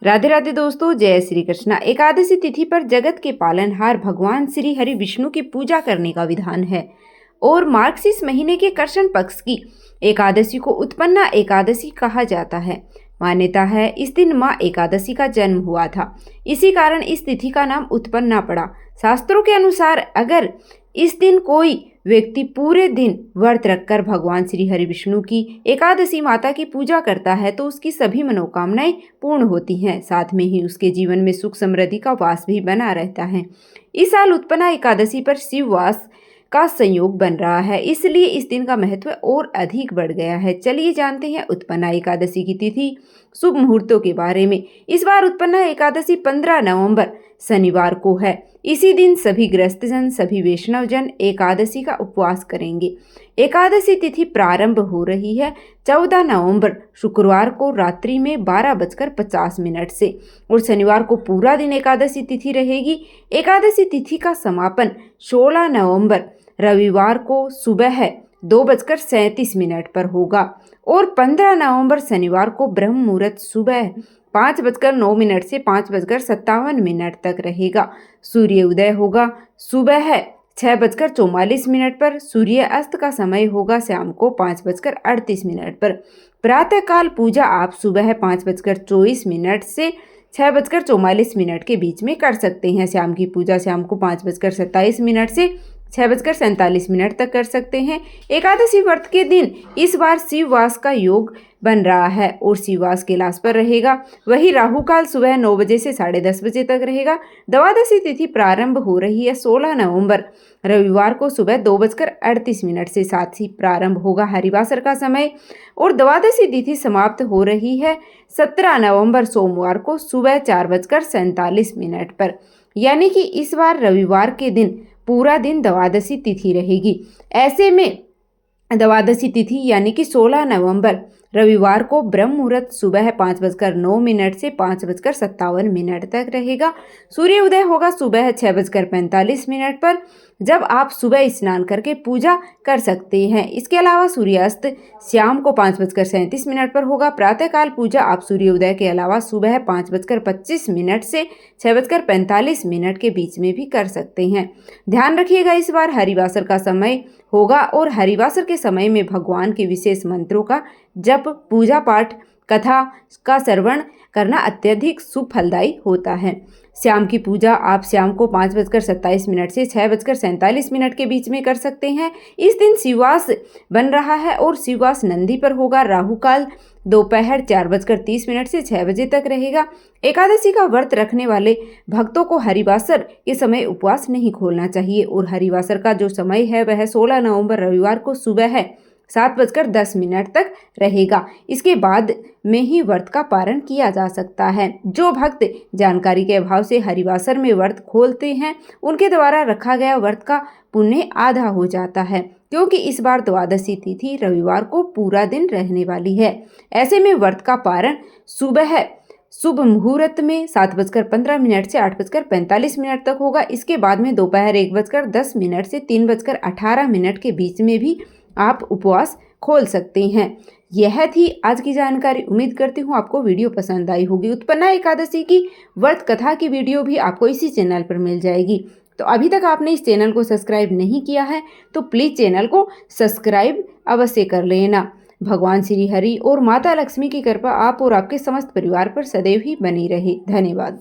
राधे राधे दोस्तों, जय श्री कृष्णा। एकादशी तिथि पर जगत के पालनहार भगवान श्री हरि विष्णु की पूजा करने का विधान है और मार्गशीर्ष महीने के कृष्ण पक्ष की एकादशी को उत्पन्ना एकादशी कहा जाता है। मान्यता है इस दिन माँ एकादशी का जन्म हुआ था, इसी कारण इस तिथि का नाम उत्पन्ना पड़ा। शास्त्रों के अनुसार अगर इस दिन कोई व्यक्ति पूरे दिन व्रत रखकर भगवान श्री हरि विष्णु की एकादशी माता की पूजा करता है तो उसकी सभी मनोकामनाएं पूर्ण होती हैं। साथ में ही उसके जीवन में सुख समृद्धि का वास भी बना रहता है। इस साल उत्पन्ना एकादशी पर शिव वास का संयोग बन रहा है, इसलिए इस दिन का महत्व और अधिक बढ़ गया है। चलिए जानते हैं उत्पन्ना एकादशी की तिथि, शुभ मुहूर्तों के बारे में। इस बार उत्पन्ना एकादशी 15 नवंबर शनिवार को है। इसी दिन सभी गृहस्थजन, सभी वैष्णवजन एकादशी का उपवास करेंगे। एकादशी तिथि प्रारंभ हो रही है 14 नवंबर शुक्रवार को रात्रि में 12:50 से और शनिवार को पूरा दिन एकादशी तिथि रहेगी। एकादशी तिथि का समापन 16 नवंबर रविवार को सुबह 2:37 पर होगा और 15 नवंबर शनिवार को ब्रह्म मुहूर्त सुबह 5:09 से 5:57 तक रहेगा। सूर्य उदय होगा सुबह 6:44 पर। सूर्य अस्त का समय होगा शाम को 5:38 पर। प्रातःकाल पूजा आप सुबह 5:24 से 6:44 के बीच में कर सकते हैं। शाम की पूजा शाम को 5:27 से 6:47 तक कर सकते हैं। एकादशी व्रत के दिन इस बार शिववास का योग बन रहा है और शिववास कैलाश पर रहेगा। वही राहु काल सुबह 9 बजे से 10:30 तक रहेगा। द्वादशी तिथि प्रारंभ हो रही है 16 नवंबर रविवार को सुबह 2:38 से। साथ ही प्रारंभ होगा हरिवासर का समय और द्वादशी तिथि समाप्त हो रही है 17 नवंबर सोमवार को सुबह 4:47 पर। यानी कि इस बार रविवार के दिन पूरा दिन द्वादशी तिथि रहेगी। ऐसे में द्वादशी तिथि यानी कि 16 नवंबर रविवार को ब्रह्म मुहूर्त सुबह 5:09 से 5:57 तक रहेगा। सूर्य उदय होगा सुबह 6:45 पर, जब आप सुबह स्नान करके पूजा कर सकते हैं। इसके अलावा सूर्यास्त शाम को 5:37 पर होगा। प्रातःकाल पूजा आप सूर्य उदय के अलावा सुबह 5:25 से 6:45 के बीच में भी कर सकते हैं। ध्यान रखिएगा इस बार हरिवासर का समय होगा और हरिवासर के समय में भगवान के विशेष मंत्रों का जप, पूजा पाठ, कथा का श्रवण करना अत्यधिक शुभ फलदायी होता है। शाम की पूजा आप शाम को 5:27 से 6:47 के बीच में कर सकते हैं। इस दिन शिववास बन रहा है और शिववास नंदी पर होगा। राहु काल दोपहर 4:30 से 6 बजे तक रहेगा। एकादशी का व्रत रखने वाले भक्तों को हरिवासर के समय उपवास नहीं खोलना चाहिए और हरिवासर का जो समय है वह 16 नवंबर रविवार को सुबह है 7:10 तक रहेगा। इसके बाद में ही व्रत का पारण किया जा सकता है। जो भक्त जानकारी के अभाव से हरिवासर में व्रत खोलते हैं उनके द्वारा रखा गया व्रत का पुण्य आधा हो जाता है, क्योंकि इस बार द्वादशी तिथि रविवार को पूरा दिन रहने वाली है। ऐसे में व्रत का पारण सुबह शुभ मुहूर्त में 7:15 से 8:45 तक होगा। इसके बाद में दोपहर 1:10 से 3:18 के बीच में भी आप उपवास खोल सकते हैं। यह थी आज की जानकारी। उम्मीद करती हूँ आपको वीडियो पसंद आई होगी। उत्पन्ना एकादशी की व्रत कथा की वीडियो भी आपको इसी चैनल पर मिल जाएगी। तो अभी तक आपने इस चैनल को सब्सक्राइब नहीं किया है तो प्लीज़ चैनल को सब्सक्राइब अवश्य कर लेना। भगवान श्री हरि और माता लक्ष्मी की कृपा आप और आपके समस्त परिवार पर सदैव ही बनी रहे। धन्यवाद।